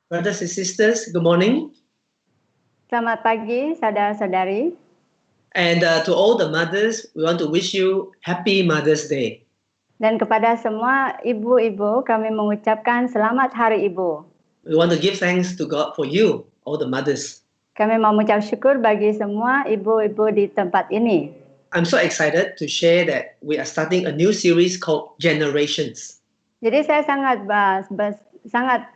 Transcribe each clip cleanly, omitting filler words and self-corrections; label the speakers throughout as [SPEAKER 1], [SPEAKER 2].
[SPEAKER 1] Brothers and sisters, good morning.
[SPEAKER 2] Selamat pagi, saudara-saudari.
[SPEAKER 1] And to all the mothers, we want to wish you Happy Mother's Day.
[SPEAKER 2] Dan kepada semua ibu-ibu, kami mengucapkan selamat Hari Ibu.
[SPEAKER 1] We want to give thanks to God for you, all the mothers.
[SPEAKER 2] Kami mau mengucap syukur bagi semua ibu-ibu di tempat ini.
[SPEAKER 1] I'm so excited to share that we are starting a new series called Generations.
[SPEAKER 2] Jadi saya sangat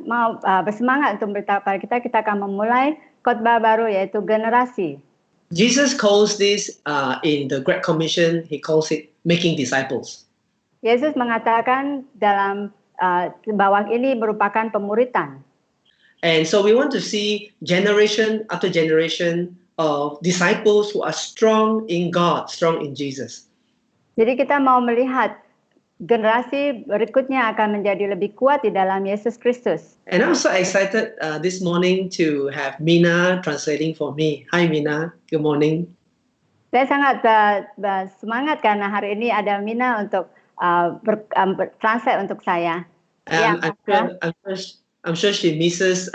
[SPEAKER 2] mau bersemangat untuk beritahu kepada kita akan memulai khotbah baru yaitu generasi.
[SPEAKER 1] Jesus calls this in the Great Commission, he calls it making disciples.
[SPEAKER 2] Yesus mengatakan dalam bahwa ini merupakan pemuritan.
[SPEAKER 1] And so we want to see generation after generation of disciples who are strong in God, strong in Jesus.
[SPEAKER 2] Jadi kita mau melihat generasi berikutnya akan menjadi lebih kuat di dalam Yesus Kristus.
[SPEAKER 1] And I'm so excited this morning to have Mina translating for me. Hi Mina, good morning.
[SPEAKER 2] Saya sangat semangat karena hari ini ada Mina untuk translate untuk saya.
[SPEAKER 1] I'm sure she misses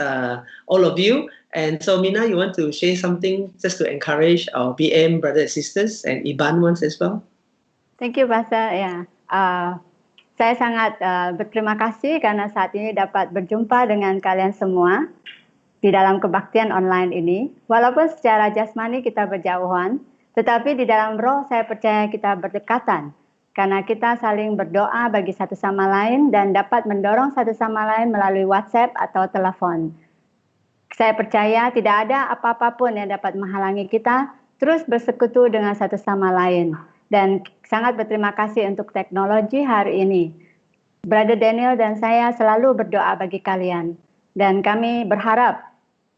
[SPEAKER 1] all of you. And so Mina, you want to share something just to encourage our BM brothers and sisters and Iban ones as well?
[SPEAKER 2] Thank you, Pastor. Ya, saya sangat berterima kasih karena saat ini dapat berjumpa dengan kalian semua di dalam kebaktian online ini. Walaupun secara jasmani kita berjauhan, tetapi di dalam roh saya percaya kita berdekatan. Karena kita saling berdoa bagi satu sama lain dan dapat mendorong satu sama lain melalui WhatsApp atau telepon. Saya percaya tidak ada apa-apa pun yang dapat menghalangi kita terus bersekutu dengan satu sama lain. Dan sangat berterima kasih untuk teknologi hari ini. Brother Daniel dan saya selalu berdoa bagi kalian. Dan kami berharap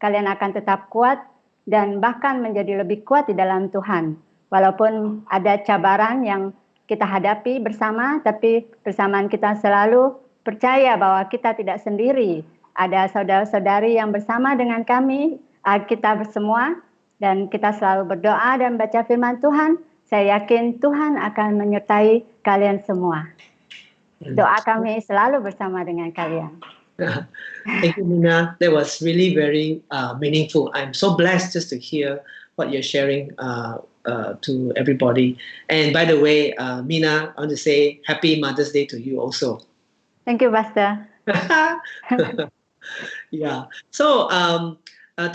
[SPEAKER 2] kalian akan tetap kuat dan bahkan menjadi lebih kuat di dalam Tuhan. Walaupun ada cabaran yang kita hadapi bersama, tapi bersamaan kita selalu percaya bahwa kita tidak sendiri. Ada saudara-saudari yang bersama dengan kami, kita semua, dan kita selalu berdoa dan baca firman Tuhan. Saya yakin Tuhan akan menyertai kalian semua. Doa kami selalu bersama dengan kalian.
[SPEAKER 1] Thank you, Mina. That was really very meaningful. I'm so blessed just to hear what you're sharing to everybody. And by the way, Mina, I want to say Happy Mother's Day to you also.
[SPEAKER 2] Thank you, Pastor.
[SPEAKER 1] Yeah. So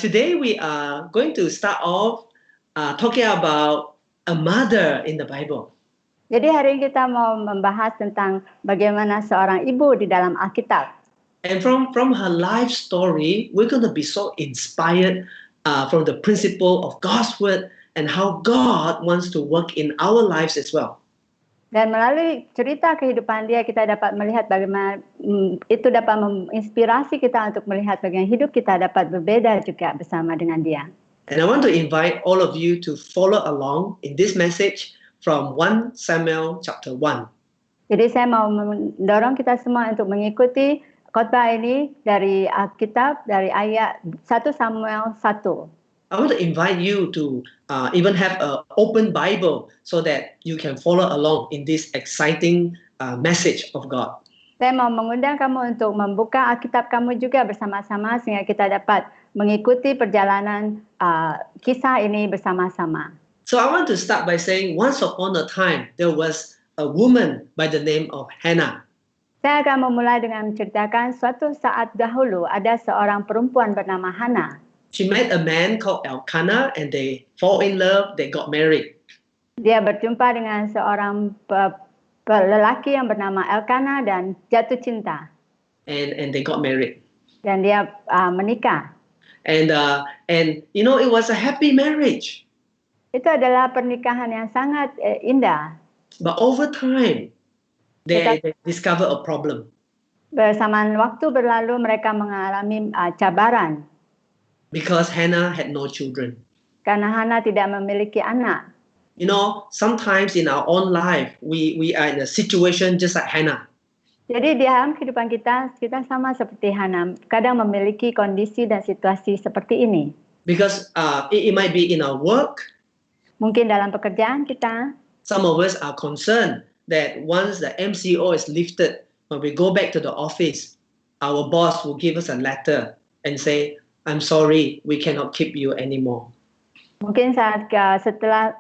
[SPEAKER 1] today we are going to start off talking about a mother in the Bible.
[SPEAKER 2] Jadi hari ini kita mau membahas tentang bagaimana seorang ibu di dalam Alkitab.
[SPEAKER 1] And from her life story, we're going to be so inspired from the principle of God's word and how God wants to work in our lives as well.
[SPEAKER 2] Dan melalui cerita kehidupan dia, kita dapat melihat bagaimana itu dapat menginspirasi kita untuk melihat bagaimana hidup kita dapat berbeda juga bersama dengan dia.
[SPEAKER 1] And I want to invite all of you to follow along in this message from 1 Samuel chapter 1.
[SPEAKER 2] Jadi saya mau mendorong kita semua untuk mengikuti khotbah ini dari Alkitab, dari ayat 1 Samuel 1.
[SPEAKER 1] I want to invite you to even have an open Bible so that you can follow along in this exciting message of God.
[SPEAKER 2] Saya mau mengundang kamu untuk membuka Alkitab kamu juga bersama-sama sehingga kita dapat mengikuti perjalanan kisah ini bersama-sama.
[SPEAKER 1] So I want to start by saying once upon a time there was a woman by the name of Hannah.
[SPEAKER 2] Saya akan memulai dengan menceritakan suatu saat dahulu ada seorang perempuan bernama Hana.
[SPEAKER 1] She met a man called Elkanah and they fall in love, they got married.
[SPEAKER 2] Dia berjumpa dengan seorang lelaki yang bernama Elkanah dan jatuh cinta.
[SPEAKER 1] And they got married.
[SPEAKER 2] Dan dia menikah.
[SPEAKER 1] And you know, it was a happy marriage.
[SPEAKER 2] Itu adalah pernikahan yang sangat indah.
[SPEAKER 1] But over time, they discover a problem.
[SPEAKER 2] Bersamaan waktu berlalu mereka mengalami cabaran.
[SPEAKER 1] Because Hannah had no children.
[SPEAKER 2] Karena Hana tidak memiliki anak.
[SPEAKER 1] You know, sometimes in our own life, we are in a situation just like Hannah.
[SPEAKER 2] Jadi di dalam kehidupan kita sama seperti Hana, kadang memiliki kondisi dan situasi seperti ini.
[SPEAKER 1] Because it might be in our work.
[SPEAKER 2] Mungkin dalam pekerjaan kita.
[SPEAKER 1] Some of us are concerned that once the MCO is lifted, when we go back to the office, our boss will give us a letter and say, I'm sorry, we cannot keep you anymore.
[SPEAKER 2] Mungkin setelah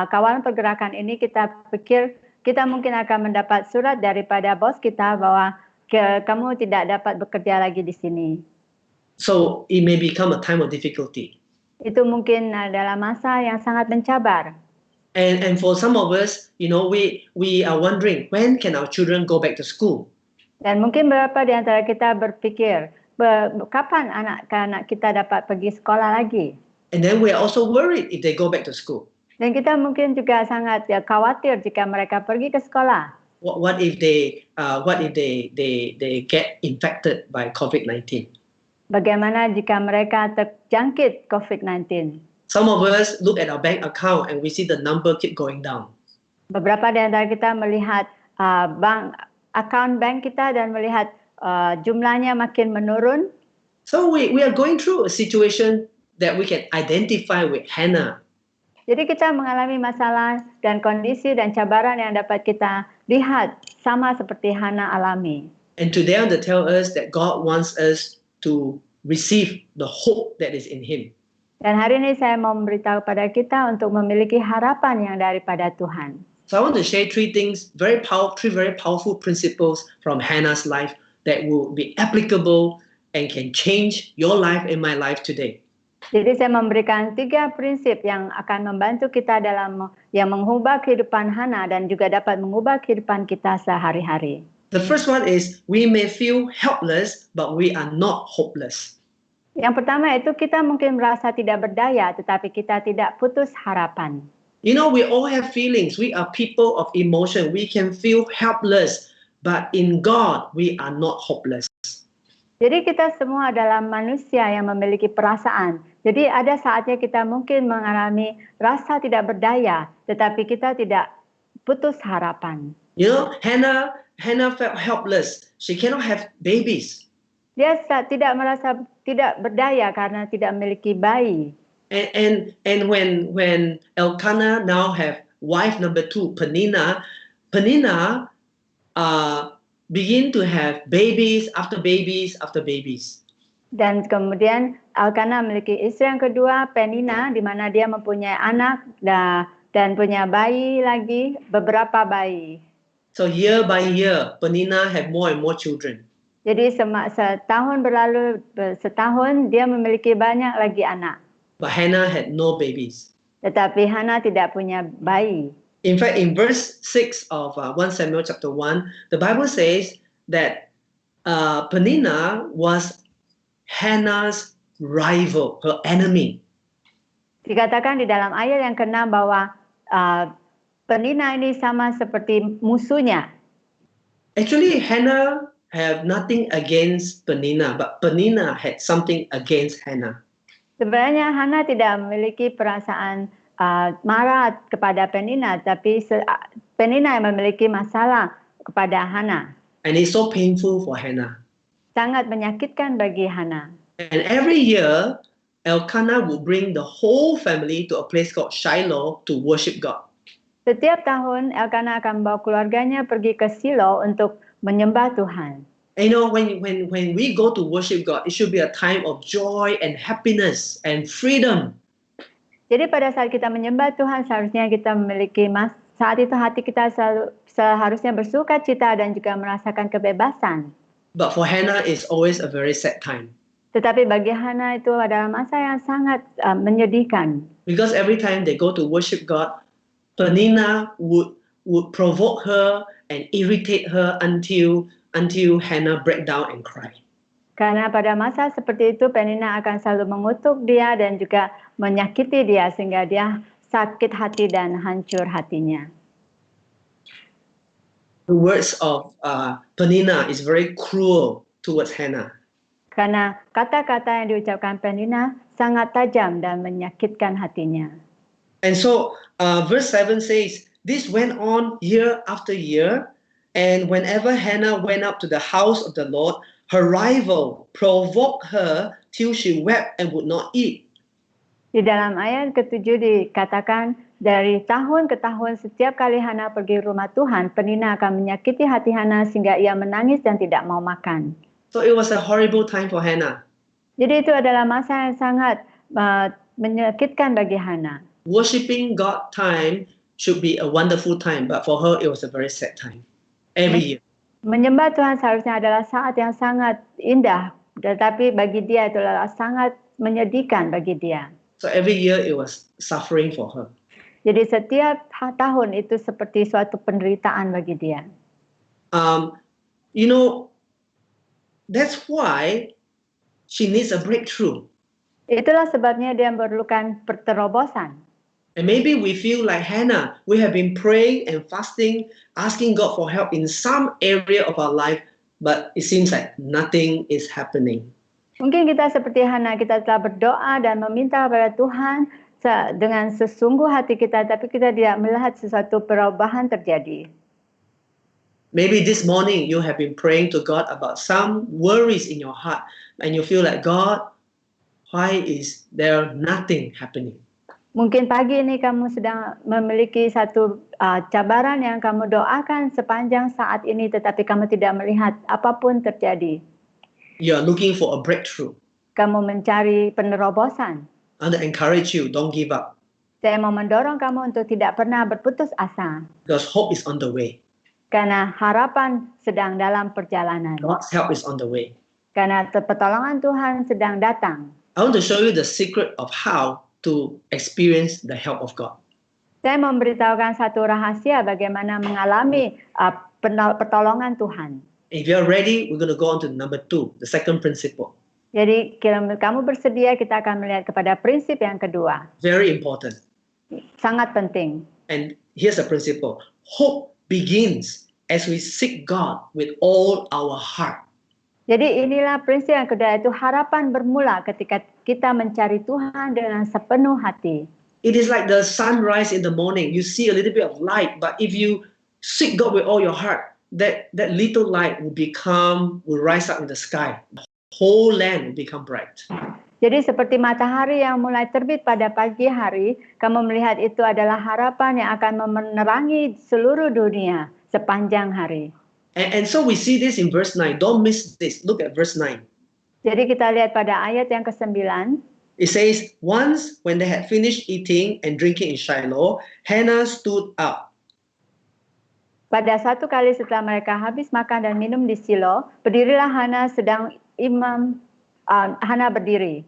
[SPEAKER 2] kawalan pergerakan ini kita pikir kita mungkin akan mendapat surat daripada bos kita bahwa kamu tidak dapat bekerja lagi di sini.
[SPEAKER 1] So it may become a time of difficulty.
[SPEAKER 2] Itu mungkin adalah masa yang sangat mencabar.
[SPEAKER 1] And for some of us, we are wondering, when can our children go back to school?
[SPEAKER 2] Dan mungkin beberapa di antara kita berpikir, kapan anak-anak kita dapat pergi sekolah lagi?
[SPEAKER 1] And then we are also worried if they go back to school.
[SPEAKER 2] Dan kita mungkin juga sangat khawatir jika mereka pergi ke sekolah.
[SPEAKER 1] What if they get infected by COVID-19?
[SPEAKER 2] Bagaimana jika mereka terjangkit COVID-19?
[SPEAKER 1] Some of us look at our bank account and we see the number keep going down.
[SPEAKER 2] Beberapa di antara kita melihat account bank kita dan melihat jumlahnya makin menurun.
[SPEAKER 1] So we are going through a situation that we can identify with Hannah.
[SPEAKER 2] Jadi kita mengalami masalah dan kondisi dan cabaran yang dapat kita lihat sama seperti Hannah alami.
[SPEAKER 1] And today I want to tell us that God wants us to receive the hope that is in Him.
[SPEAKER 2] Dan hari ini saya mau memberitahu kepada kita untuk memiliki harapan yang daripada Tuhan.
[SPEAKER 1] So I want to share three very powerful principles from Hannah's life that will be applicable and can change your life and my life today.
[SPEAKER 2] Jadi saya memberikan 3 prinsip yang akan membantu kita dalam yang mengubah kehidupan Hannah dan juga dapat mengubah kehidupan kita sehari-hari.
[SPEAKER 1] The first one is we may feel helpless, but we are not hopeless.
[SPEAKER 2] Yang pertama itu kita mungkin merasa tidak berdaya, tetapi kita tidak putus harapan.
[SPEAKER 1] We all have feelings. We are people of emotion. We can feel helpless, but in God, we are not hopeless.
[SPEAKER 2] Jadi kita semua adalah manusia yang memiliki perasaan. Jadi ada saatnya kita mungkin mengalami rasa tidak berdaya, tetapi kita tidak putus harapan.
[SPEAKER 1] Hannah felt helpless. She cannot have babies.
[SPEAKER 2] Dia tidak merasa tidak berdaya karena tidak memiliki bayi.
[SPEAKER 1] And when Elkanah now have wife number 2, Penina begin to have babies after babies after babies.
[SPEAKER 2] Dan kemudian Elkanah memiliki istri yang kedua, Penina, di mana dia mempunyai anak dan punya bayi lagi, beberapa bayi.
[SPEAKER 1] So year by year, Penina have more and more children.
[SPEAKER 2] Jadi setahun berlalu, setahun dia memiliki banyak lagi anak.
[SPEAKER 1] But Hannah had no babies.
[SPEAKER 2] Tetapi Hannah tidak punya bayi.
[SPEAKER 1] In fact, in verse 6 of 1 Samuel chapter 1, the Bible says that Penina was Hannah's rival, her enemy.
[SPEAKER 2] Dikatakan di dalam ayat yang ke-6 bahwa Penina ini sama seperti musuhnya.
[SPEAKER 1] Actually, Hannah have nothing against Penina, but Penina had something against Hannah.
[SPEAKER 2] Sebenarnya Hannah tidak memiliki perasaan marah kepada Penina, tapi Penina yang memiliki masalah kepada Hannah.
[SPEAKER 1] And it's so painful for Hannah.
[SPEAKER 2] Sangat menyakitkan bagi Hannah.
[SPEAKER 1] And every year, Elkanah would bring the whole family to a place called Shiloh to worship God.
[SPEAKER 2] Setiap tahun Elkanah akan membawa keluarganya pergi ke Shiloh untuk menyembah Tuhan.
[SPEAKER 1] And when we go to worship God, it should be a time of joy and happiness and freedom.
[SPEAKER 2] Jadi pada saat kita menyembah Tuhan, seharusnya kita memiliki saat itu hati kita seharusnya bersuka cita dan juga merasakan kebebasan.
[SPEAKER 1] But for Hannah, it's always a very sad time.
[SPEAKER 2] Tetapi bagi Hannah itu adalah masa yang sangat menyedihkan.
[SPEAKER 1] Because every time they go to worship God, Penina would provoke her and irritate her until Hannah break down and cry.
[SPEAKER 2] Karena pada masa seperti itu Penina akan selalu mengutuk dia dan juga menyakiti dia sehingga dia sakit hati dan hancur hatinya.
[SPEAKER 1] The words of Penina is very cruel towards Hannah.
[SPEAKER 2] Karena kata-kata yang diucapkan Penina sangat tajam dan menyakitkan hatinya.
[SPEAKER 1] And so verse 7 says, this went on year after year, and whenever Hannah went up to the house of the Lord, her rival provoked her till she wept and would not eat.
[SPEAKER 2] Di dalam ayat ke-7 dikatakan, dari tahun ke tahun setiap kali Hannah pergi rumah Tuhan, Penina akan menyakiti hati Hannah sehingga ia menangis dan tidak mau makan.
[SPEAKER 1] So it was a horrible time for Hannah.
[SPEAKER 2] Jadi itu adalah masa yang sangat menyakitkan bagi Hana.
[SPEAKER 1] Worshipping God time should be a wonderful time, but for her it was a very sad time. Every year.
[SPEAKER 2] Menyembah Tuhan seharusnya adalah saat yang sangat indah, tetapi bagi dia itu adalah sangat menyedihkan bagi dia.
[SPEAKER 1] So every year it was suffering for her.
[SPEAKER 2] Jadi setiap tahun itu seperti suatu penderitaan bagi dia.
[SPEAKER 1] You know, that's why she needs a breakthrough.
[SPEAKER 2] Itulah sebabnya dia memerlukan terobosan.
[SPEAKER 1] And maybe we feel like Hannah, we have been praying and fasting, asking God for help in some area of our life, but it seems like nothing is happening.
[SPEAKER 2] Mungkin kita seperti Hana, kita telah berdoa dan meminta kepada Tuhan dengan sesungguh hati kita, tapi kita tidak melihat sesuatu perubahan terjadi.
[SPEAKER 1] Maybe this morning you have been praying to God about some worries in your heart, and you feel like, God, why is there nothing happening?
[SPEAKER 2] Mungkin pagi ini kamu sedang memiliki satu cabaran yang kamu doakan sepanjang saat ini, tetapi kamu tidak melihat apapun terjadi.
[SPEAKER 1] You are looking for a breakthrough.
[SPEAKER 2] Kamu mencari penerobosan.
[SPEAKER 1] I want to encourage you, don't give up.
[SPEAKER 2] Saya mau mendorong kamu untuk tidak pernah berputus asa.
[SPEAKER 1] Because hope is on the way.
[SPEAKER 2] Karena harapan sedang dalam perjalanan.
[SPEAKER 1] God's help is on the way.
[SPEAKER 2] Karena pertolongan Tuhan sedang datang.
[SPEAKER 1] I want to show you the secret of how to experience the help of God.
[SPEAKER 2] Saya memberitahukan satu rahasia bagaimana mengalami pertolongan Tuhan.
[SPEAKER 1] If you are ready, we're going to go on to number 2, the second principle.
[SPEAKER 2] Jadi kamu bersedia, kita akan melihat kepada prinsip yang kedua.
[SPEAKER 1] Very important.
[SPEAKER 2] Sangat penting.
[SPEAKER 1] And here's the principle. Hope begins as we seek God with all our heart.
[SPEAKER 2] Jadi inilah prinsip yang kedua, itu harapan bermula ketika kita mencari Tuhan dengan sepenuh hati.
[SPEAKER 1] It is like the sunrise in the morning. You see a little bit of light, but if you seek God with all your heart, that little light will rise up in the sky. The whole land will become bright.
[SPEAKER 2] Jadi seperti matahari yang mulai terbit pada pagi hari, kamu melihat itu adalah harapan yang akan menerangi seluruh dunia sepanjang hari.
[SPEAKER 1] And so we see this in verse 9. Don't miss this. Look at verse 9.
[SPEAKER 2] Jadi kita lihat pada ayat yang ke-9.
[SPEAKER 1] It says, once when they had finished eating and drinking in Shiloh, Hannah stood up.
[SPEAKER 2] Pada satu kali setelah mereka habis makan dan minum di Silo, berdirilah Hana Hana berdiri.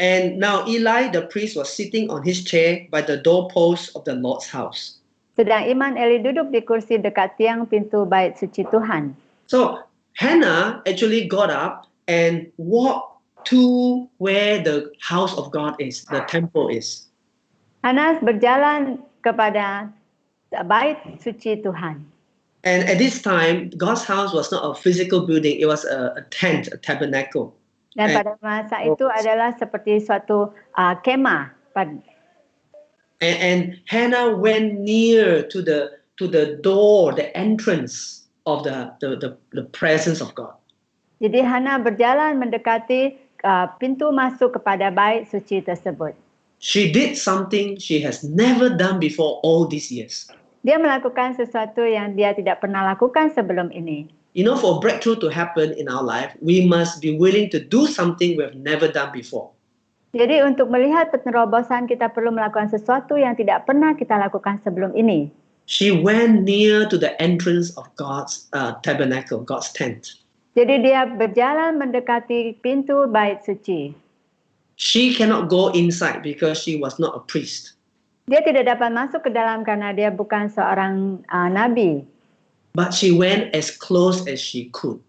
[SPEAKER 1] And now Eli the priest was sitting on his chair by the doorpost of the Lord's house.
[SPEAKER 2] Sedang Iman Eli duduk di kursi dekat tiang pintu bait suci Tuhan.
[SPEAKER 1] So Hannah actually got up and walked to where the house of God is, the temple is.
[SPEAKER 2] Hana berjalan kepada bait suci Tuhan.
[SPEAKER 1] And at this time, God's house was not a physical building; it was a tent, a tabernacle.
[SPEAKER 2] Dan pada masa itu adalah seperti suatu kemah.
[SPEAKER 1] And Hannah went near to the door, the entrance of the presence of God.
[SPEAKER 2] Jadi Hana berjalan mendekati pintu masuk kepada bait suci tersebut.
[SPEAKER 1] She did something she has never done before all these years.
[SPEAKER 2] Dia melakukan sesuatu yang dia tidak pernah lakukan sebelum ini.
[SPEAKER 1] You know, for breakthrough to happen in our life, we must be willing to do something we have never done before.
[SPEAKER 2] Jadi untuk melihat penerobosan kita perlu melakukan sesuatu yang tidak pernah kita lakukan sebelum ini.
[SPEAKER 1] She went near to the entrance of God's tabernacle, God's tent.
[SPEAKER 2] Jadi dia berjalan mendekati pintu bait suci.
[SPEAKER 1] She cannot go inside because she was not a priest.
[SPEAKER 2] Dia tidak dapat masuk ke dalam karena dia bukan seorang nabi.
[SPEAKER 1] But she went as close as she could.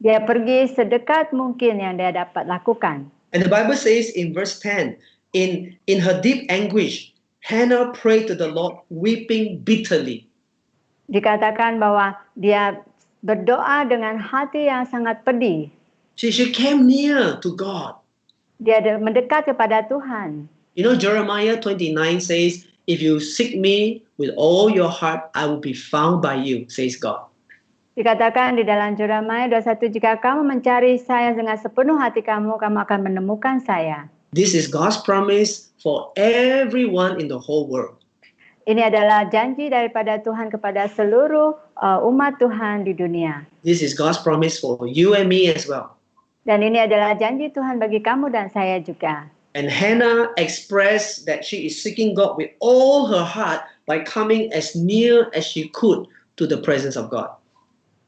[SPEAKER 2] Dia pergi sedekat mungkin yang dia dapat lakukan.
[SPEAKER 1] And the Bible says in verse 10, in her deep anguish, Hannah prayed to the Lord, weeping bitterly.
[SPEAKER 2] Dikatakan bahwa dia berdoa dengan hati yang sangat pedih.
[SPEAKER 1] She came near to God.
[SPEAKER 2] Dia mendekat kepada Tuhan.
[SPEAKER 1] You know, Jeremiah 29 says, if you seek me with all your heart, I will be found by you, says God.
[SPEAKER 2] Dikatakan di dalam Jeremia 21, jika kamu mencari saya dengan sepenuh hati kamu akan menemukan saya.
[SPEAKER 1] This is God's promise for everyone in the whole world.
[SPEAKER 2] Ini adalah janji daripada Tuhan kepada seluruh umat Tuhan di dunia.
[SPEAKER 1] This is God's promise for you and me as well.
[SPEAKER 2] Dan ini adalah janji Tuhan bagi kamu dan saya juga.
[SPEAKER 1] And Hannah expressed that she is seeking God with all her heart by coming as near as she could to the presence of God.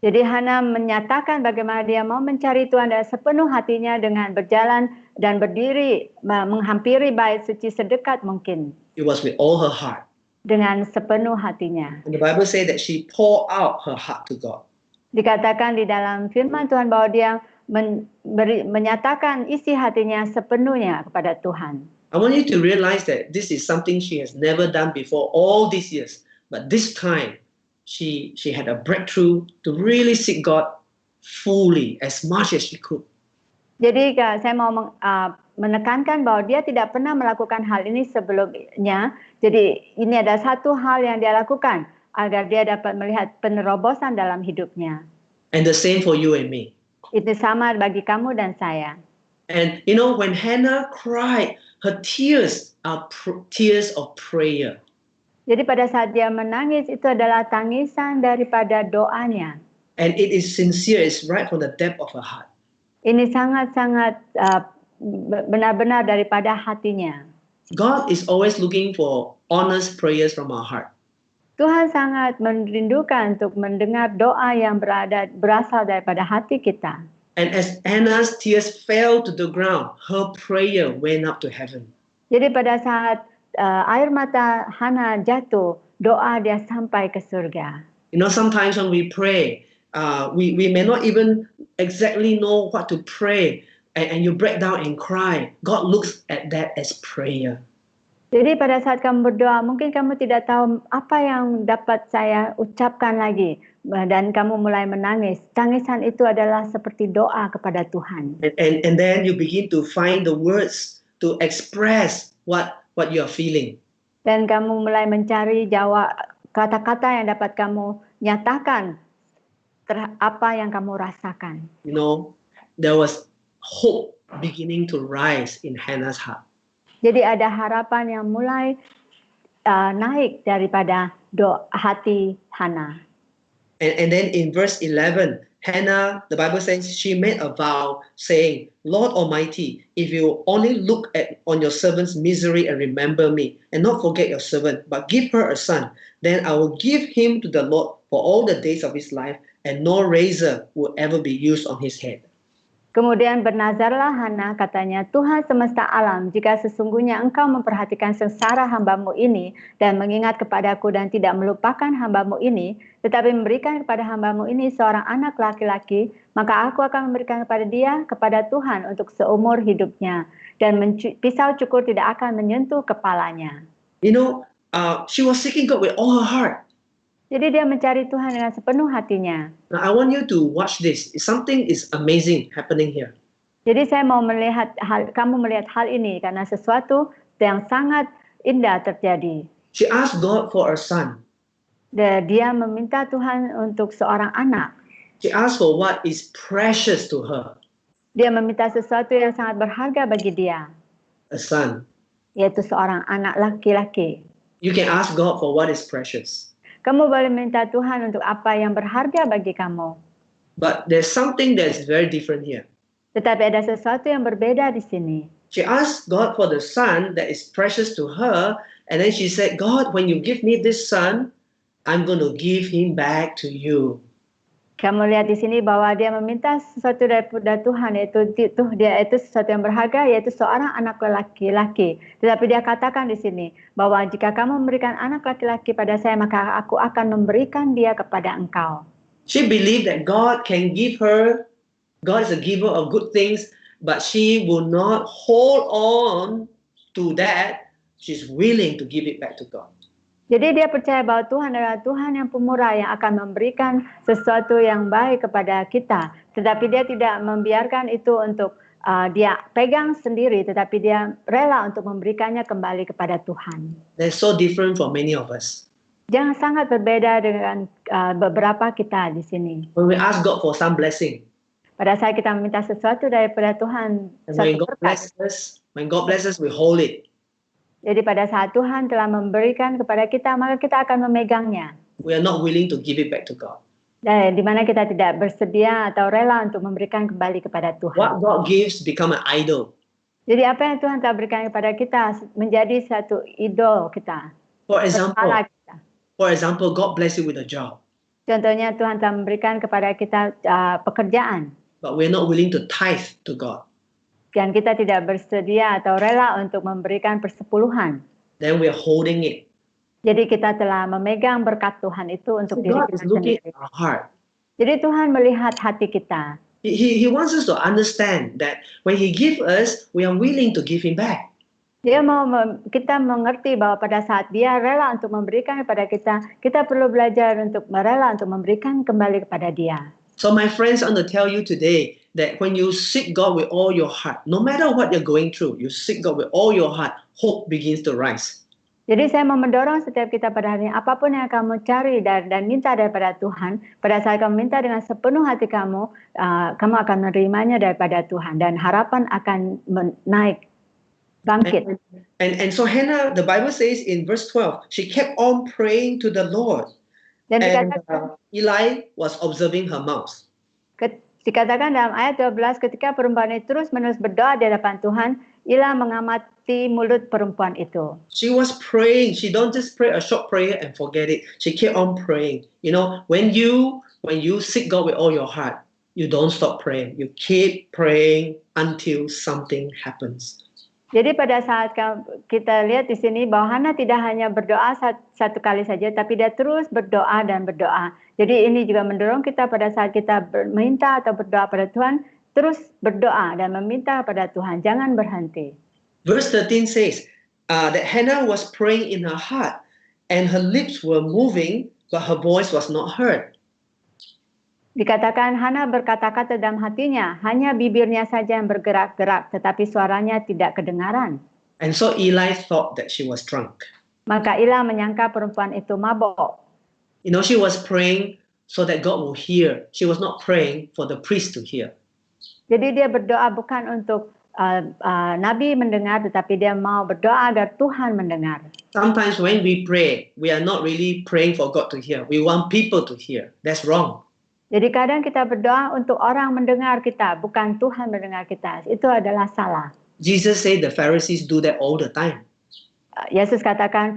[SPEAKER 2] Jadi Hana menyatakan bagaimana dia mau mencari Tuhan dengan sepenuh hatinya dengan berjalan dan berdiri menghampiri bait suci sedekat mungkin.
[SPEAKER 1] It was with all her heart.
[SPEAKER 2] Dengan sepenuh hatinya.
[SPEAKER 1] And the Bible says that she poured out her heart to God.
[SPEAKER 2] Dikatakan di dalam firman Tuhan bahwa dia menyatakan isi hatinya sepenuhnya kepada Tuhan.
[SPEAKER 1] I want you to realize that this is something she has never done before all these years. But this time, she had a breakthrough to really seek God fully, as much as she could.
[SPEAKER 2] Jadi saya mau menekankan bahwa dia tidak pernah melakukan hal ini sebelumnya. Jadi ini ada satu hal yang dia lakukan agar dia dapat melihat penerobosan dalam hidupnya.
[SPEAKER 1] And the same for you and me.
[SPEAKER 2] Itu sama bagi kamu dan saya.
[SPEAKER 1] And you know, when Hannah cried, her tears are tears of prayer.
[SPEAKER 2] Jadi pada saat dia menangis itu adalah tangisan daripada doanya.
[SPEAKER 1] And it is sincere, it's right from the depth of her heart.
[SPEAKER 2] Ini sangat-sangat benar-benar daripada hatinya.
[SPEAKER 1] God is always looking for honest prayers from our heart.
[SPEAKER 2] Tuhan sangat merindukan untuk mendengar doa yang berasal daripada hati kita.
[SPEAKER 1] And as Hannah's tears fell to the ground, her prayer went up to heaven.
[SPEAKER 2] Jadi pada saat air mata Hana jatuh, doa dia sampai ke surga.
[SPEAKER 1] You know, sometimes when we pray, we may not even exactly know what to pray, and you break down and cry. God looks at that as prayer.
[SPEAKER 2] Jadi pada saat kamu berdoa, mungkin kamu tidak tahu apa yang dapat saya ucapkan lagi. Dan kamu mulai menangis. Tangisan itu adalah seperti doa kepada Tuhan.
[SPEAKER 1] And then you begin to find the words to express what you are feeling.
[SPEAKER 2] Dan kamu mulai mencari kata-kata yang dapat kamu nyatakan apa yang kamu rasakan.
[SPEAKER 1] You know, there was hope beginning to rise in Hannah's heart.
[SPEAKER 2] Jadi ada harapan yang mulai naik daripada hati Hana.
[SPEAKER 1] And then in verse 11, Hannah, the Bible says, she made a vow saying, Lord Almighty, if you only look on your servant's misery and remember me, and not forget your servant, but give her a son, then I will give him to the Lord for all the days of his life, and no razor will ever be used on his head.
[SPEAKER 2] Kemudian bernazarlah Hana, katanya, Tuhan semesta alam, jika sesungguhnya engkau memperhatikan sengsara hambamu ini dan mengingat kepadaku dan tidak melupakan hambamu ini, tetapi memberikan kepada hambamu ini seorang anak laki-laki, maka aku akan memberikan kepada dia, kepada Tuhan untuk seumur hidupnya. Dan pisau cukur tidak akan menyentuh kepalanya.
[SPEAKER 1] You know, she was seeking God with all her heart.
[SPEAKER 2] Jadi dia mencari Tuhan dengan sepenuh hatinya.
[SPEAKER 1] Now, I want you to watch this. Something is amazing happening here.
[SPEAKER 2] Jadi saya mau kamu melihat hal ini karena sesuatu yang sangat indah terjadi.
[SPEAKER 1] She asked God for a son.
[SPEAKER 2] Dia meminta Tuhan untuk seorang anak.
[SPEAKER 1] She asked for what is precious to her.
[SPEAKER 2] Dia meminta sesuatu yang sangat berharga bagi dia.
[SPEAKER 1] A son.
[SPEAKER 2] Yaitu seorang anak laki-laki.
[SPEAKER 1] You can ask God for what is precious.
[SPEAKER 2] Kamu boleh minta Tuhan untuk apa yang berharga bagi kamu.
[SPEAKER 1] But there's something that's very different here.
[SPEAKER 2] Tetapi ada sesuatu yang berbeda di sini.
[SPEAKER 1] She asked God for the son that is precious to her, and then she said, God, when you give me this son, I'm going to give him back to you.
[SPEAKER 2] Kamu lihat di sini bahwa dia meminta sesuatu daripada Tuhan, yaitu sesuatu yang berharga, yaitu seorang anak laki-laki. Tetapi dia katakan di sini bahwa jika kamu memberikan anak laki-laki pada saya, maka aku akan memberikan dia kepada engkau.
[SPEAKER 1] She believed that God can give her. God is a giver of good things, but she will not hold on to that. She's willing to give it back to God.
[SPEAKER 2] Jadi dia percaya bahwa Tuhan adalah Tuhan yang pemurah yang akan memberikan sesuatu yang baik kepada kita. Tetapi dia tidak membiarkan itu untuk dia pegang sendiri, tetapi dia rela untuk memberikannya kembali kepada Tuhan.
[SPEAKER 1] That's so different for many of us.
[SPEAKER 2] Jangan sangat berbeda dengan beberapa kita di sini.
[SPEAKER 1] When we ask God for some blessing,
[SPEAKER 2] pada saat kita meminta sesuatu daripada Tuhan,
[SPEAKER 1] when God blesses, we hold it.
[SPEAKER 2] Jadi pada saat Tuhan telah memberikan kepada kita, maka kita akan memegangnya.
[SPEAKER 1] We are not willing to give it back to God.
[SPEAKER 2] Dan di mana kita tidak bersedia atau rela untuk memberikan kembali kepada Tuhan.
[SPEAKER 1] What God gives become an idol.
[SPEAKER 2] Jadi apa yang Tuhan telah berikan kepada kita menjadi satu idol kita.
[SPEAKER 1] For
[SPEAKER 2] Berhala
[SPEAKER 1] example, God bless you with a job,
[SPEAKER 2] Contohnya Tuhan telah memberikan kepada kita pekerjaan.
[SPEAKER 1] but we're not willing to tithe to God.
[SPEAKER 2] Dan kita tidak bersedia atau rela untuk memberikan persepuluhan.
[SPEAKER 1] Then we're holding it.
[SPEAKER 2] Jadi kita telah memegang berkat Tuhan itu untuk
[SPEAKER 1] So
[SPEAKER 2] diri
[SPEAKER 1] God is
[SPEAKER 2] kita
[SPEAKER 1] looking
[SPEAKER 2] sendiri.
[SPEAKER 1] at our heart.
[SPEAKER 2] Jadi Tuhan melihat hati kita.
[SPEAKER 1] He wants us to understand that when He gives us, we are willing to give Him back.
[SPEAKER 2] Dia mau kita mengerti bahwa pada saat Dia rela untuk memberikan kepada kita, kita perlu belajar untuk rela untuk memberikan kembali kepada Dia.
[SPEAKER 1] So my friends, I want to tell you today that when you seek God with all your heart, no matter what you're going through, you seek God with all your heart, hope begins to rise.
[SPEAKER 2] Jadi saya mau mendorong setiap kita pada hari ini, apapun yang kamu cari dan minta daripada Tuhan, pada saat kamu minta dengan sepenuh hati kamu, kamu akan menerimanya daripada Tuhan dan harapan akan naik, bangkit.
[SPEAKER 1] And so Hannah, the Bible says in verse 12, she kept on praying to the Lord.
[SPEAKER 2] Dan
[SPEAKER 1] And Eli was observing her mouth.
[SPEAKER 2] dikatakan dalam ayat 12, ketika perempuan itu terus-menerus berdoa di hadapan Tuhan, Ila mengamati mulut perempuan itu.
[SPEAKER 1] She was praying. She don't just pray a short prayer and forget it. She kept on praying. You know, when you seek God with all your heart, you don't stop praying. You keep praying until something happens.
[SPEAKER 2] Jadi pada saat kita lihat di sini bahwa Hana tidak hanya berdoa satu kali saja, tapi dia terus berdoa dan berdoa. Jadi ini juga mendorong kita pada saat kita meminta atau berdoa pada Tuhan, terus berdoa dan meminta pada Tuhan, jangan berhenti.
[SPEAKER 1] Verse 13 says that Hannah was praying in her heart, and her lips were moving, but her voice was not heard.
[SPEAKER 2] Dikatakan Hana berkata-kata dalam hatinya, hanya bibirnya saja yang bergerak-gerak, tetapi suaranya tidak kedengaran.
[SPEAKER 1] And so Eli thought that she was drunk.
[SPEAKER 2] Maka Ila menyangka perempuan itu mabok.
[SPEAKER 1] You know, she was praying so that God will hear. She was not praying for the priest to hear.
[SPEAKER 2] Jadi dia berdoa bukan untuk Nabi mendengar, tetapi dia mau berdoa agar Tuhan mendengar.
[SPEAKER 1] Sometimes when we pray, we are not really praying for God to hear. We want people to hear. That's wrong.
[SPEAKER 2] Jadi kadang kita berdoa untuk orang mendengar kita, bukan Tuhan mendengar kita. Itu adalah salah.
[SPEAKER 1] Jesus said the Pharisees do that all the time.
[SPEAKER 2] Yesus katakan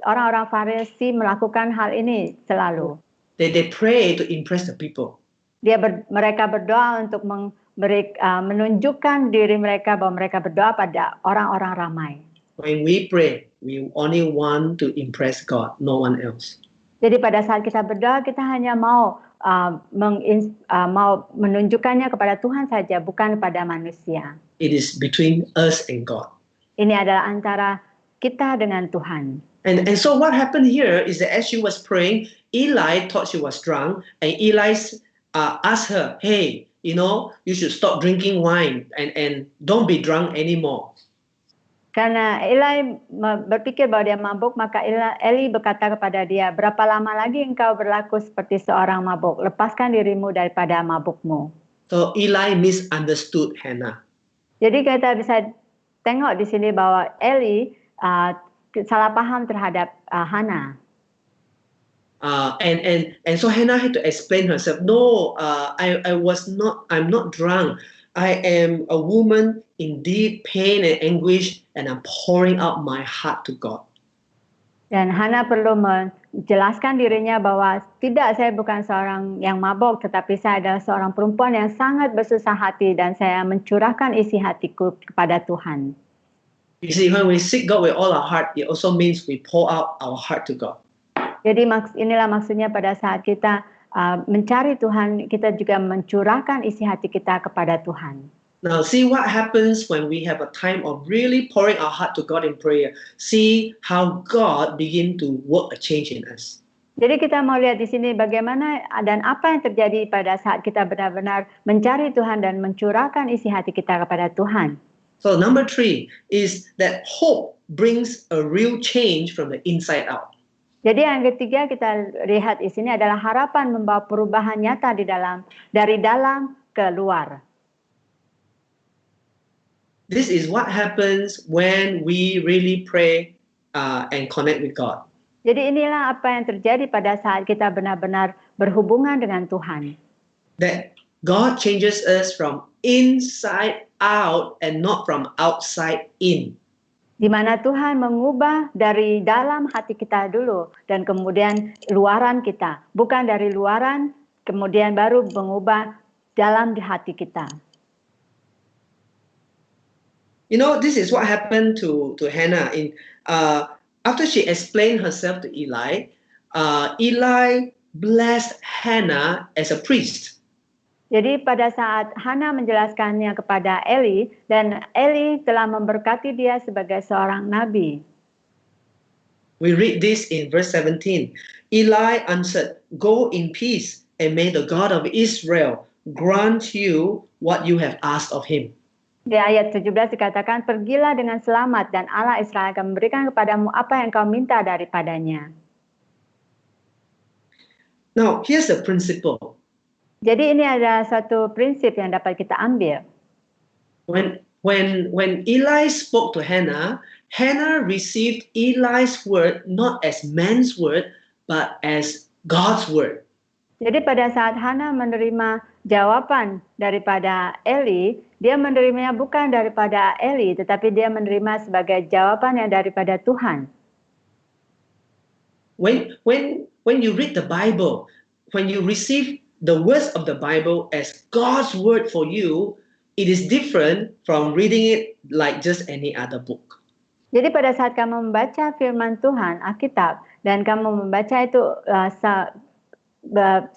[SPEAKER 2] orang-orang Farisi melakukan hal ini selalu.
[SPEAKER 1] They pray to impress the people.
[SPEAKER 2] Mereka berdoa untuk menunjukkan diri mereka bahwa mereka berdoa pada orang-orang ramai.
[SPEAKER 1] When we pray, we only want to impress God, no one else.
[SPEAKER 2] Jadi pada saat kita berdoa, kita hanya mau menunjukkannya kepada Tuhan saja, bukan kepada manusia.
[SPEAKER 1] It is between us and God.
[SPEAKER 2] Ini adalah antara kita dengan Tuhan.
[SPEAKER 1] And so what happened here is that as she was praying, Eli thought she was drunk, and Eli asked her, hey, you know, you should stop drinking wine and don't be drunk anymore.
[SPEAKER 2] Karena Eli berpikir bahwa dia mabuk, maka Eli berkata kepada dia, berapa lama lagi engkau berlaku seperti seorang mabuk? Lepaskan dirimu daripada mabukmu.
[SPEAKER 1] So Eli misunderstood Hannah.
[SPEAKER 2] Jadi kita bisa tengok di sini bahwa Eli salah paham terhadap Hana.
[SPEAKER 1] And so Hannah had to explain herself. No, I'm not drunk. I am a woman in deep pain and anguish, and I'm pouring out my heart to God.
[SPEAKER 2] Dan Hana perlu menjelaskan dirinya bahwa tidak, saya bukan seorang yang mabok, tetapi saya adalah seorang perempuan yang sangat bersusah hati dan saya mencurahkan isi hatiku kepada Tuhan.
[SPEAKER 1] You see, when we seek God with all our heart, it also means we pour out our heart to God.
[SPEAKER 2] Jadi inilah maksudnya pada saat kita mencari Tuhan, kita juga mencurahkan isi hati kita kepada Tuhan.
[SPEAKER 1] Now, see what happens when we have a time of really pouring our heart to God in prayer. See how God begin to work a change in us.
[SPEAKER 2] Jadi kita mau lihat di sini bagaimana dan apa yang terjadi pada saat kita benar-benar mencari Tuhan dan mencurahkan isi hati kita kepada Tuhan.
[SPEAKER 1] So number 3 is that hope brings a real change from the inside out.
[SPEAKER 2] Jadi yang ketiga kita lihat di sini adalah harapan membawa perubahan nyata dari dalam ke luar.
[SPEAKER 1] This is what happens when we really pray and connect with God.
[SPEAKER 2] Jadi inilah apa yang terjadi pada saat kita benar-benar berhubungan dengan Tuhan.
[SPEAKER 1] That God changes us from inside out and not from outside in.
[SPEAKER 2] Di mana Tuhan mengubah dari dalam hati kita dulu dan kemudian luaran kita. Bukan dari luaran, kemudian baru mengubah dalam di hati kita.
[SPEAKER 1] You know, this is what happened to Hannah. After she explained herself to Eli, Eli blessed Hannah as a priest.
[SPEAKER 2] Jadi pada saat Hana menjelaskannya kepada Eli, dan Eli telah memberkati dia sebagai seorang nabi.
[SPEAKER 1] We read this in verse 17. Eli answered, "Go in peace, and may the God of Israel grant you what you have asked of him."
[SPEAKER 2] Di ayat 17 dikatakan, pergilah dengan selamat dan Allah Israel akan memberikan kepadamu apa yang kau minta daripadanya.
[SPEAKER 1] Now, here's the principle.
[SPEAKER 2] Jadi ini ada satu prinsip yang dapat kita ambil.
[SPEAKER 1] When Eli spoke to Hannah, Hannah received Eli's word not as man's word, but as God's word.
[SPEAKER 2] Jadi pada saat Hana menerima jawaban daripada Eli, dia menerimanya bukan daripada Eli, tetapi dia menerima sebagai jawaban yang daripada Tuhan.
[SPEAKER 1] When you read the Bible, when you receive the words of the Bible as God's word for you, it is different from reading it like just any other book.
[SPEAKER 2] Jadi pada saat kamu membaca firman Tuhan, Alkitab, dan kamu membaca itu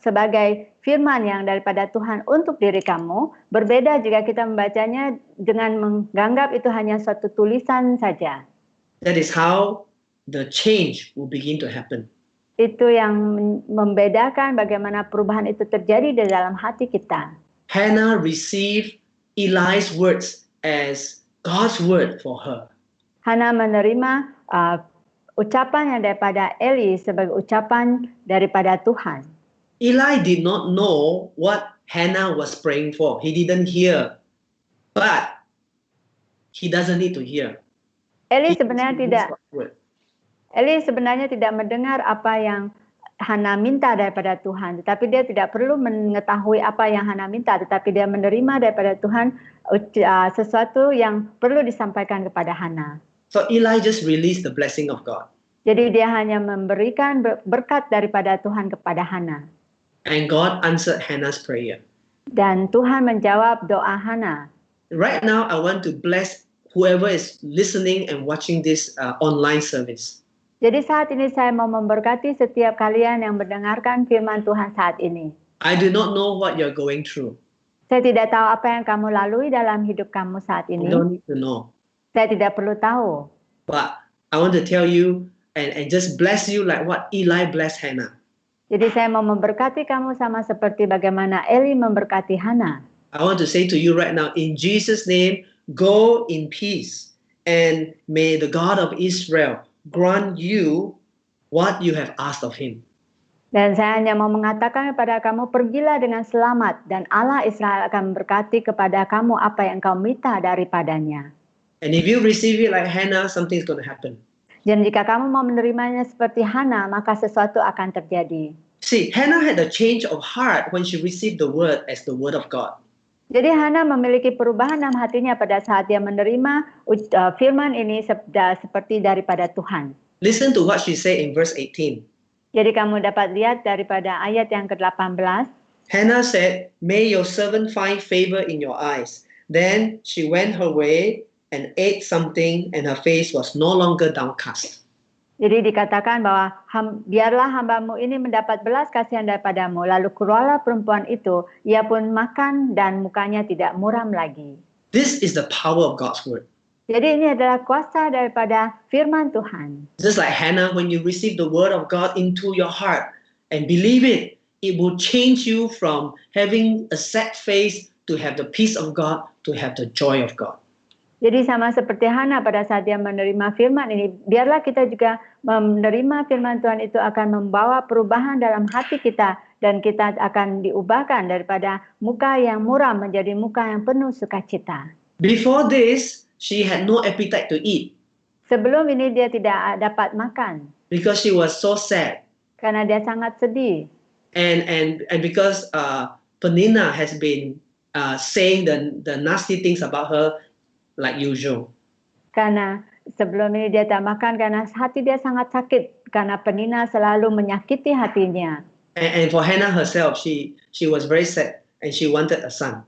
[SPEAKER 2] sebagai firman yang daripada Tuhan untuk diri kamu, berbeda jika kita membacanya dengan menganggap itu hanya suatu tulisan saja.
[SPEAKER 1] That is how the change will begin to happen.
[SPEAKER 2] Itu yang membedakan bagaimana perubahan itu terjadi di dalam hati kita.
[SPEAKER 1] Hannah received Eli's words as God's word for her.
[SPEAKER 2] Hana menerima ucapan yang daripada Eli sebagai ucapan daripada Tuhan.
[SPEAKER 1] Eli did not know what Hannah was praying for. He didn't hear. But he doesn't need to hear.
[SPEAKER 2] Eli sebenarnya tidak mendengar apa yang Hana minta daripada Tuhan, tetapi dia tidak perlu mengetahui apa yang Hana minta, tetapi dia menerima daripada Tuhan sesuatu yang perlu disampaikan kepada Hana.
[SPEAKER 1] So Eli just released the blessing of God.
[SPEAKER 2] Jadi dia hanya memberikan berkat daripada Tuhan kepada Hana.
[SPEAKER 1] And God answered Hannah's prayer.
[SPEAKER 2] Dan Tuhan menjawab doa Hana.
[SPEAKER 1] Right now, I want to bless whoever is listening and watching this online service.
[SPEAKER 2] Jadi saat ini saya mau memberkati setiap kalian yang mendengarkan firman Tuhan saat ini.
[SPEAKER 1] I do not know what you're going through.
[SPEAKER 2] Saya tidak tahu apa yang kamu lalui dalam hidup kamu saat ini.
[SPEAKER 1] You don't need to know.
[SPEAKER 2] Saya tidak perlu tahu.
[SPEAKER 1] But I want to tell you and just bless you like what Eli blessed Hannah.
[SPEAKER 2] Jadi saya mau memberkati kamu sama seperti bagaimana Eli memberkati Hana.
[SPEAKER 1] I want to say to you right now, in Jesus' name, go in peace, and may the God of Israel grant you what you have asked of him.
[SPEAKER 2] Dan saya hanya mau mengatakan kepada kamu, pergilah dengan selamat, dan Allah Israel akan memberkati kepada kamu apa yang kau minta daripadanya.
[SPEAKER 1] And if you receive it like Hannah, something's going to happen.
[SPEAKER 2] Dan jika kamu mau menerimanya seperti Hana, maka sesuatu akan terjadi.
[SPEAKER 1] See, Hannah had a change of heart when she received the word as the word of God.
[SPEAKER 2] Jadi Hana memiliki perubahan dalam hatinya pada saat dia menerima firman ini seperti daripada Tuhan.
[SPEAKER 1] Listen to what she said in verse 18.
[SPEAKER 2] Jadi kamu dapat lihat daripada ayat yang ke-18.
[SPEAKER 1] Hannah said, "May your servant find favor in your eyes." Then she went her way and ate something, and her face was no longer downcast.
[SPEAKER 2] Jadi dikatakan bahwa biarlah hambamu ini mendapat belas kasihan daripadamu. Lalu keluarlah perempuan itu, ia pun makan dan mukanya tidak muram lagi.
[SPEAKER 1] This is the power of God's word.
[SPEAKER 2] Jadi ini adalah kuasa daripada firman Tuhan.
[SPEAKER 1] Just like Hannah, when you receive the word of God into your heart and believe it, it will change you from having a sad face to have the peace of God, to have the joy of God.
[SPEAKER 2] Jadi sama seperti Hana pada saat dia menerima firman ini, biarlah kita juga menerima firman Tuhan itu akan membawa perubahan dalam hati kita, dan kita akan diubahkan daripada muka yang muram menjadi muka yang penuh sukacita.
[SPEAKER 1] Before this, she had no appetite to eat.
[SPEAKER 2] Sebelum ini dia tidak dapat makan.
[SPEAKER 1] because she was so sad,
[SPEAKER 2] karena dia sangat sedih.
[SPEAKER 1] and because Penina has been saying the nasty things about her like usual.
[SPEAKER 2] Karena sebelum ini dia tak makan karena hati dia sangat sakit karena Penina selalu menyakiti hatinya.
[SPEAKER 1] And for Hannah herself, she was very sad and she wanted a son.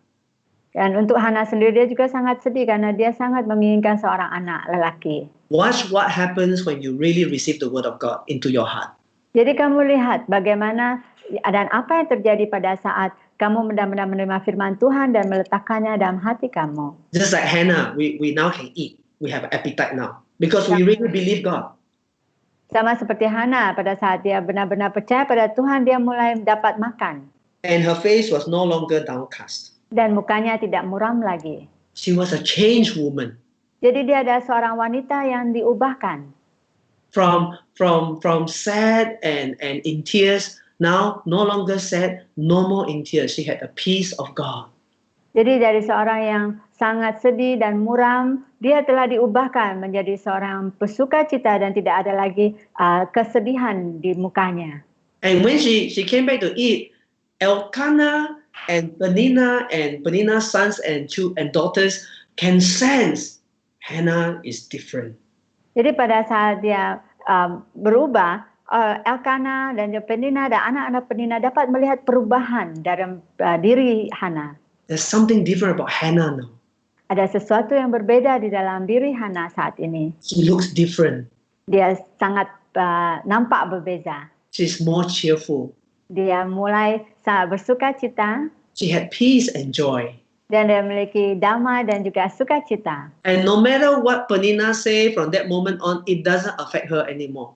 [SPEAKER 2] Dan untuk Hana sendiri dia juga sangat sedih karena dia sangat menginginkan seorang anak lelaki.
[SPEAKER 1] Watch what happens when you really receive the word of God into your heart.
[SPEAKER 2] Jadi kamu lihat bagaimana dan apa yang terjadi pada saat kamu benar-benar menerima firman Tuhan dan meletakkannya dalam hati kamu.
[SPEAKER 1] Just like Hannah, we now can eat. We have appetite now because we really believe God.
[SPEAKER 2] Sama seperti Hana, pada saat dia benar-benar percaya pada Tuhan, dia mulai dapat makan.
[SPEAKER 1] And her face was no longer downcast.
[SPEAKER 2] Dan mukanya tidak muram lagi.
[SPEAKER 1] She was a changed woman.
[SPEAKER 2] Jadi dia adalah seorang wanita yang diubahkan.
[SPEAKER 1] From sad and in tears, now no longer sad, no more in tears. She had the peace of God.
[SPEAKER 2] Jadi dari seorang yang sangat sedih dan muram, dia telah diubahkan menjadi seorang pesukacita dan tidak ada lagi kesedihan di mukanya.
[SPEAKER 1] And when she came back to eat, Elkanah and Penina's sons and daughters can sense Hannah is different.
[SPEAKER 2] Jadi pada saat dia berubah, Elkanah dan Penina dan anak-anak Penina dapat melihat perubahan dalam diri Hana.
[SPEAKER 1] There's something different about Hannah now.
[SPEAKER 2] Ada sesuatu yang berbeda di dalam diri Hana saat ini.
[SPEAKER 1] She looks different.
[SPEAKER 2] Dia sangat nampak berbeza.
[SPEAKER 1] She's more cheerful.
[SPEAKER 2] Dia mulai sangat bersuka cita.
[SPEAKER 1] She had peace and joy.
[SPEAKER 2] Dan dia memiliki damai dan juga sukacita.
[SPEAKER 1] And no matter what Penina say from that moment on, it doesn't affect her anymore.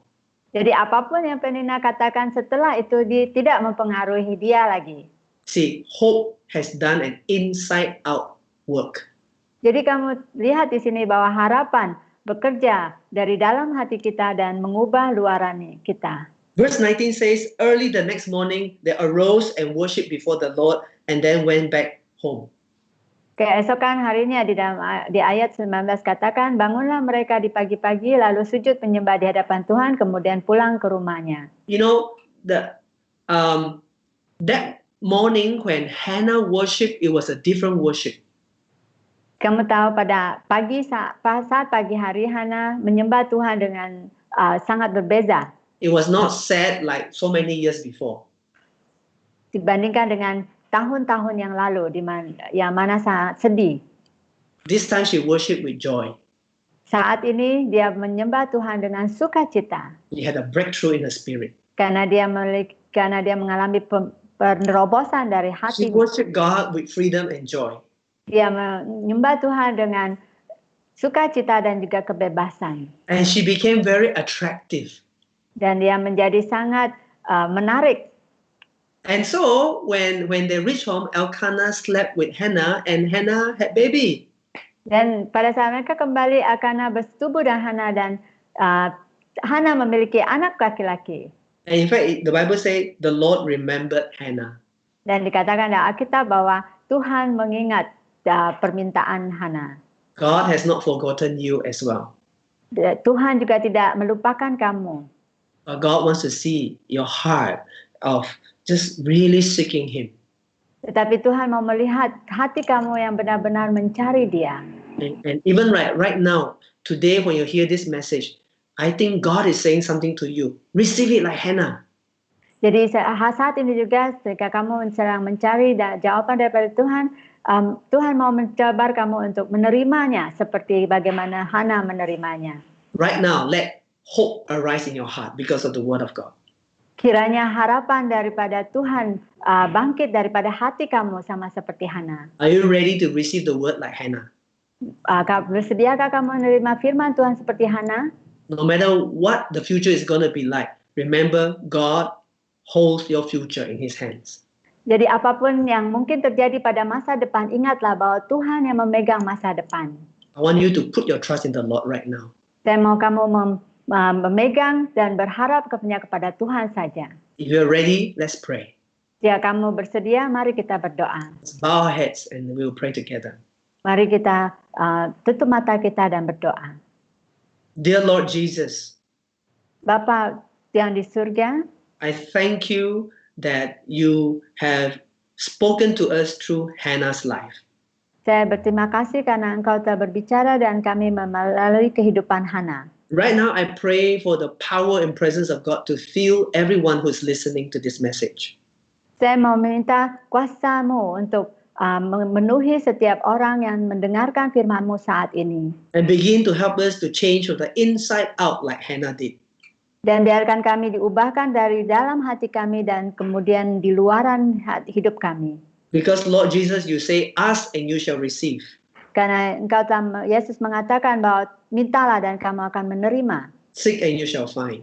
[SPEAKER 2] Jadi apapun yang Penina katakan setelah itu tidak mempengaruhi dia lagi.
[SPEAKER 1] See, hope has done an inside-out work.
[SPEAKER 2] Jadi kamu lihat di sini bahwa harapan bekerja dari dalam hati kita dan mengubah luaran kita.
[SPEAKER 1] Verse 19 says, early the next morning, they arose and worshipped before the Lord and then went back home.
[SPEAKER 2] Keesokan harinya di ayat 19 katakan, bangunlah mereka di pagi-pagi lalu sujud menyembah di hadapan Tuhan kemudian pulang ke rumahnya.
[SPEAKER 1] You know, that morning when Hannah worshipped, it was a different worship.
[SPEAKER 2] Kamu tahu pada saat pagi hari Hana menyembah Tuhan dengan sangat berbeza.
[SPEAKER 1] It was not sad like so many years before.
[SPEAKER 2] Dibandingkan dengan tahun-tahun yang lalu yang mana sangat sedih.
[SPEAKER 1] This time she worshipped with joy.
[SPEAKER 2] Saat ini dia menyembah Tuhan dengan sukacita.
[SPEAKER 1] She had a breakthrough in her spirit.
[SPEAKER 2] Karena dia mengalami penerobosan dari hati.
[SPEAKER 1] She worshipped God with freedom and joy.
[SPEAKER 2] Dia menyembah Tuhan dengan sukacita dan juga kebebasan.
[SPEAKER 1] And she became very attractive.
[SPEAKER 2] Dan dia menjadi sangat menarik.
[SPEAKER 1] And so when they reached home, Elkanah slept with Hannah and Hannah had baby.
[SPEAKER 2] Dan pada saat mereka kembali, Elkanah bersetubuh dengan Hannah dan Hannah memiliki anak laki-laki.
[SPEAKER 1] And in fact, the Bible says the Lord remembered Hannah.
[SPEAKER 2] Dan dikatakan dalam Alkitab bahwa Tuhan mengingat permintaan Hannah.
[SPEAKER 1] God has not forgotten you as well.
[SPEAKER 2] Tuhan juga tidak melupakan kamu.
[SPEAKER 1] But God wants to see your heart of just really seeking Him.
[SPEAKER 2] Tetapi Tuhan mau melihat hati kamu yang benar-benar mencari Dia.
[SPEAKER 1] And even right now, today when you hear this message, I think God is saying something to you. Receive it like Hannah.
[SPEAKER 2] Jadi saat ini juga ketika kamu sedang mencari jawaban daripada Tuhan, Tuhan mau mencoba kamu untuk menerimanya seperti bagaimana Hannah menerimanya.
[SPEAKER 1] Right now, let hope arise in your heart because of the word of God.
[SPEAKER 2] Kiranya harapan daripada Tuhan bangkit daripada hati kamu sama seperti Hannah.
[SPEAKER 1] Are you ready to receive the word like Hannah?
[SPEAKER 2] Bersediakah kamu menerima firman Tuhan seperti Hannah?
[SPEAKER 1] No matter what the future is going to be like, remember God holds your future in His hands.
[SPEAKER 2] Jadi apapun yang mungkin terjadi pada masa depan, ingatlah bahwa Tuhan yang memegang masa depan.
[SPEAKER 1] I want you to put your trust in the Lord right now.
[SPEAKER 2] Saya mau kamu memegang dan berharap kepada Tuhan saja.
[SPEAKER 1] If you're ready, let's pray.
[SPEAKER 2] Jika kamu bersedia, mari kita berdoa.
[SPEAKER 1] Let's bow our heads and we'll pray together.
[SPEAKER 2] Mari kita tutup mata kita dan berdoa.
[SPEAKER 1] Dear Lord Jesus,
[SPEAKER 2] Bapa yang di surga,
[SPEAKER 1] I thank you that you have spoken to us through Hannah's life.
[SPEAKER 2] saya berterima kasih karena Engkau telah berbicara dan kami melalui kehidupan Hana.
[SPEAKER 1] Right now, I pray for the power and presence of God to fill everyone who's listening to this message.
[SPEAKER 2] Saya mau minta kuasa-Mu untuk memenuhi setiap orang yang mendengarkan firman-Mu saat ini.
[SPEAKER 1] And begin to help us to change from the inside out like Hannah did.
[SPEAKER 2] Dan biarkan kami diubahkan dari dalam hati kami dan kemudian di luaran hidup kami.
[SPEAKER 1] Because Lord Jesus, you say, ask and you shall receive.
[SPEAKER 2] Karena Yesus mengatakan bahwa mintalah dan kamu akan menerima.
[SPEAKER 1] Seek and you shall find.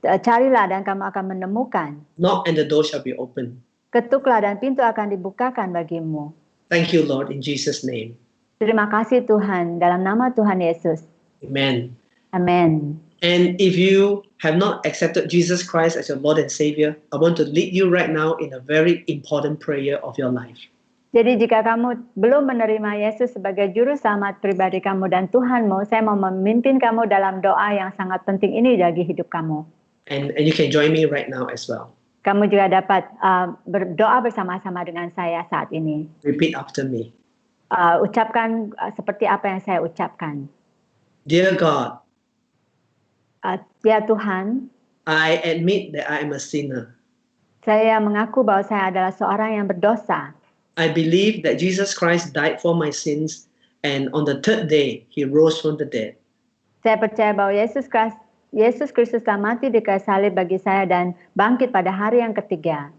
[SPEAKER 2] Carilah dan kamu akan menemukan.
[SPEAKER 1] Knock and the door shall be opened.
[SPEAKER 2] Ketuklah dan pintu akan dibukakan bagimu.
[SPEAKER 1] Thank you, Lord, in Jesus' name.
[SPEAKER 2] Terima kasih Tuhan, dalam nama Tuhan Yesus.
[SPEAKER 1] Amen.
[SPEAKER 2] Amin.
[SPEAKER 1] And if you have not accepted Jesus Christ as your Lord and Savior, I want to lead you right now in a very important prayer of your life.
[SPEAKER 2] Jadi jika kamu belum menerima Yesus sebagai juru selamat pribadi kamu dan Tuhanmu, saya mau memimpin kamu dalam doa yang sangat penting ini bagi hidup kamu.
[SPEAKER 1] And you can join me right now as well.
[SPEAKER 2] Kamu juga dapat berdoa bersama-sama dengan saya saat ini.
[SPEAKER 1] Repeat after me.
[SPEAKER 2] Ucapkan seperti apa yang saya ucapkan.
[SPEAKER 1] Dear God,
[SPEAKER 2] ya Tuhan,
[SPEAKER 1] I admit that I am a sinner.
[SPEAKER 2] Saya mengaku bahwa saya adalah seorang yang berdosa.
[SPEAKER 1] I believe that Jesus Christ died for my sins and on the third day He rose from the dead.
[SPEAKER 2] Saya percaya bahwa Yesus Kristus telah mati di kayu salib bagi saya dan bangkit pada hari yang ketiga.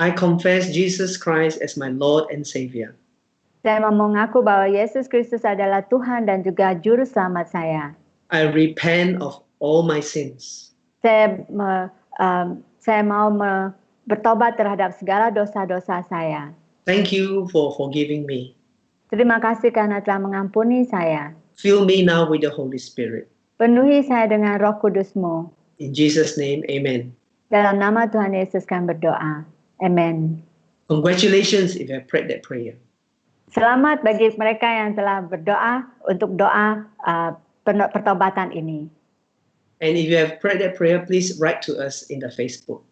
[SPEAKER 1] I confess Jesus Christ as my Lord and Savior.
[SPEAKER 2] Saya mau mengaku bahwa Yesus Kristus adalah Tuhan dan juga juru selamat saya.
[SPEAKER 1] I repent of all my sins.
[SPEAKER 2] Saya mau bertobat terhadap segala dosa-dosa saya.
[SPEAKER 1] Thank you for forgiving me.
[SPEAKER 2] Terima kasih karena telah mengampuni saya.
[SPEAKER 1] Fill me now with the Holy Spirit.
[SPEAKER 2] Penuhi saya dengan Roh Kudus-Mu.
[SPEAKER 1] In Jesus' name, amen.
[SPEAKER 2] Dalam nama Tuhan Yesus kami berdoa. Amen.
[SPEAKER 1] Congratulations if you have prayed that prayer.
[SPEAKER 2] Selamat bagi mereka yang telah berdoa untuk doa pertobatan ini.
[SPEAKER 1] And if you have prayed that prayer, please write to us in the Facebook.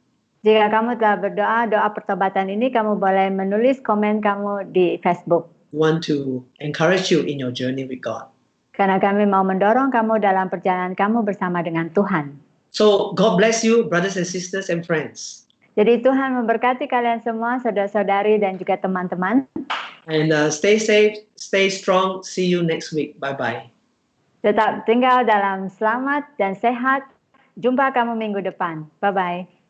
[SPEAKER 2] Jika kamu telah berdoa doa pertobatan ini, kamu boleh menulis komen kamu di Facebook.
[SPEAKER 1] We want to encourage you in your journey with God.
[SPEAKER 2] Karena kami mau mendorong kamu dalam perjalanan kamu bersama dengan Tuhan.
[SPEAKER 1] So God bless you, brothers and sisters and friends.
[SPEAKER 2] Jadi Tuhan memberkati kalian semua, saudara-saudari dan juga teman-teman.
[SPEAKER 1] And stay safe, stay strong. See you next week. Bye-bye.
[SPEAKER 2] Tetap tinggal dalam selamat dan sehat. Jumpa kamu minggu depan. Bye-bye.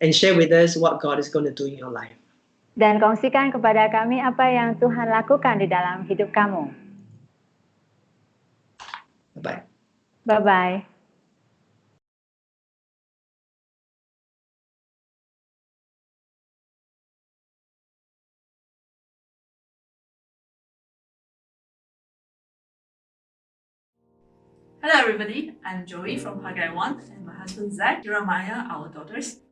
[SPEAKER 1] And share with us what God is going to do in your life.
[SPEAKER 2] Dan kongsikan kepada kami apa yang Tuhan lakukan di dalam hidup kamu.
[SPEAKER 1] Bye-bye.
[SPEAKER 2] Bye-bye.
[SPEAKER 3] Hello everybody, I'm Joey from Haggai 1 and my husband Zach, Jeremiah, our daughters.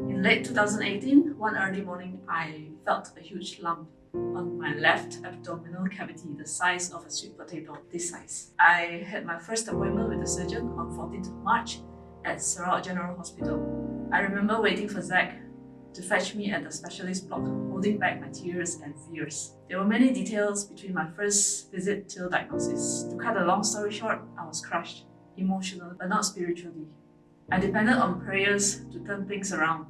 [SPEAKER 3] In late 2018, one early morning, I felt a huge lump on my left abdominal cavity, the size of a sweet potato, this size. I had my first appointment with the surgeon on 14th of March at Sarawak General Hospital. I remember waiting for Zach to fetch me at the specialist block, holding back my tears and fears. There were many details between my first visit till diagnosis. To cut a long story short, I was crushed, emotional, but not spiritually. I depended on prayers to turn things around.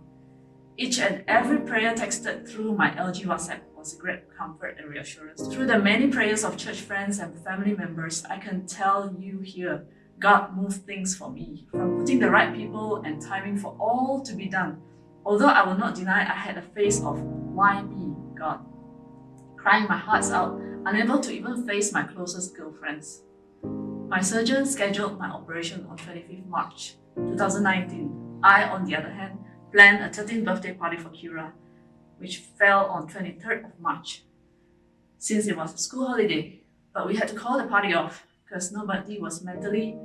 [SPEAKER 3] Each and every prayer texted through my LG WhatsApp was a great comfort and reassurance. Through the many prayers of church friends and family members, I can tell you here, God moved things for me, from putting the right people and timing for all to be done. Although I will not deny I had a phase of, why me, God? Crying my hearts out, unable to even face my closest girlfriends. My surgeon scheduled my operation on 25th March 2019. I, on the other hand, planned a 13th birthday party for Kira, which fell on 23rd of March, since it was a school holiday. But we had to call the party off because nobody was mentally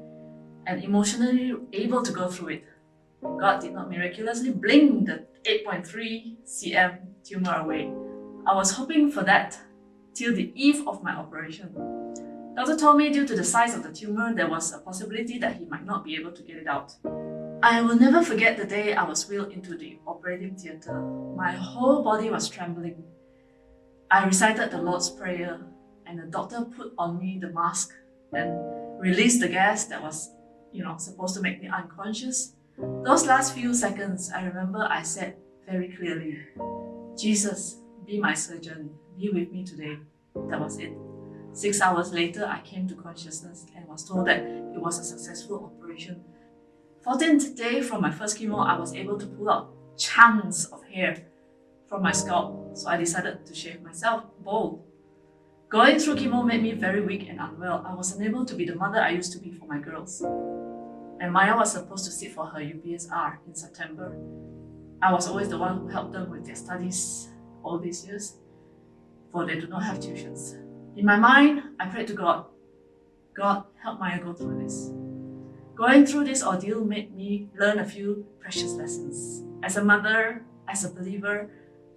[SPEAKER 3] and emotionally able to go through it. God did not miraculously blink the 8.3 cm tumor away. I was hoping for that till the eve of my operation. Doctor told me due to the size of the tumor, there was a possibility that he might not be able to get it out. I will never forget the day I was wheeled into the operating theatre. My whole body was trembling. I recited the Lord's Prayer, and the doctor put on me the mask and released the gas that was, supposed to make me unconscious. Those last few seconds, I remember I said very clearly, Jesus, be my surgeon, be with me today. That was it. 6 hours later, I came to consciousness and was told that it was a successful operation. 14th day from my first chemo, I was able to pull out chunks of hair from my scalp, so I decided to shave myself bald. Going through chemo made me very weak and unwell. I was unable to be the mother I used to be for my girls. And Maya was supposed to sit for her UPSR in September. I was always the one who helped them with their studies all these years, for they do not have tuitions. In my mind, I prayed to God, God, help Maya go through this. Going through this ordeal made me learn a few precious lessons. As a mother, as a believer,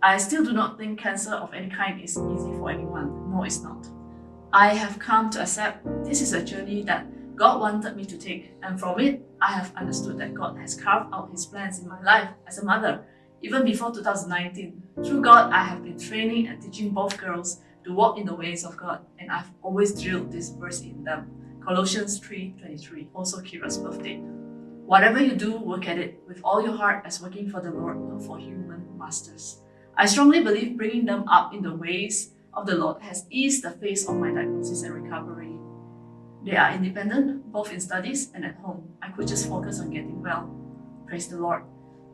[SPEAKER 3] I still do not think cancer of any kind is easy for anyone. No, it's not. I have come to accept this is a journey that God wanted me to take, and from it, I have understood that God has carved out His plans in my life as a mother. Even before 2019, through God, I have been training and teaching both girls to walk in the ways of God, and I've always drilled this verse in them. Colossians 3:23, also Kira's birthday. Whatever you do, work at it with all your heart as working for the Lord, not for human masters. I strongly believe bringing them up in the ways of the Lord has eased the phase of my diagnosis and recovery. They are independent, both in studies and at home. I could just focus on getting well. Praise the Lord.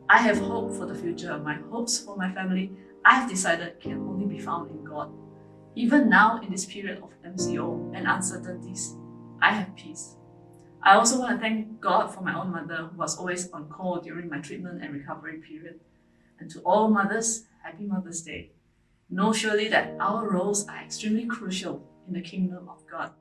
[SPEAKER 3] I have hope for the future. My hopes for my family, I have decided, can only be found in God. Even now, in this period of MCO and uncertainties, I have peace. I also want to thank God for my own mother, who was always on call during my treatment and recovery period. And to all mothers, happy Mother's Day. Know surely that our roles are extremely crucial in the kingdom of God.